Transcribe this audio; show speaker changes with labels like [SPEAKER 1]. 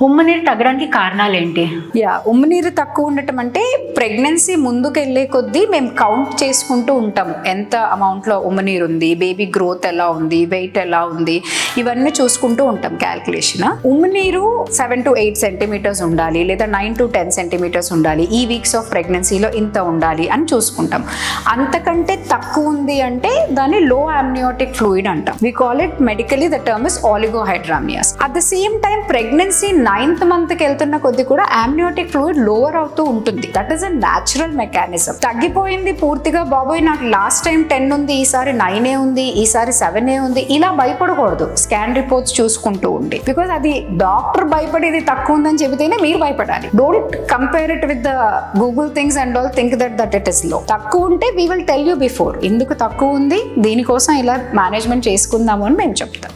[SPEAKER 1] ఉమ్మనీరు తగ్గడానికి కారణాలు ఏంటి?
[SPEAKER 2] ఉమ్మనీరు తక్కువ ఉండటం అంటే ప్రెగ్నెన్సీ ముందుకు వెళ్ళే కొద్దీ మేము కౌంట్ చేసుకుంటూ ఉంటాము, ఎంత అమౌంట్లో ఉమ్మనీరు ఉంది, బేబీ గ్రోత్ ఎలా ఉంది, వెయిట్ ఎలా ఉంది, ఇవన్నీ చూసుకుంటూ ఉంటాం క్యాల్కులేషన్. ఉమ్మనీరు 7 to 8 సెంటీమీటర్స్ ఉండాలి, లేదా 9 to 10 సెంటీమీటర్స్ ఉండాలి, ఈ వీక్స్ ఆఫ్ ప్రెగ్నెన్సీలో ఇంత ఉండాలి అని చూసుకుంటాం. అంతకంటే తక్కువ ఉంది అంటే దాన్ని లో amniotic fluid అంటాం. We call it medically, the term is oligohydramnios. At the same time pregnancy 9th month కి వెళ్తున్న కొద్ది కూడా amniotic fluid లోవర్ అవుతూ ఉంటుంది. That is a natural mechanism. తగ్గిపోయింది పూర్తిగా, బాబోయ్ నాకు లాస్ట్ టైం 10 ఉంది, ఈసారి 9 ఉంది, ఈసారి 7 ఉంది, ఇలా భయపడకూడదు. స్కాన్ రిపోర్ట్స్ చూసుకుంటూ ఉండి, బికాస్ అది డాక్టర్ భయపడేది తక్కువ ఉందని చెబితేనే మీరు భయపడాలి. Don't compare it with the Google things and all, think that it is low. తక్కువ ఉంటే we will tell you before, ఎందుకు తక్కువ ఉంది, దీనికోసం ఇలా మేనేజ్మెంట్ చేసుకుందాము అని మేము చెప్తాం.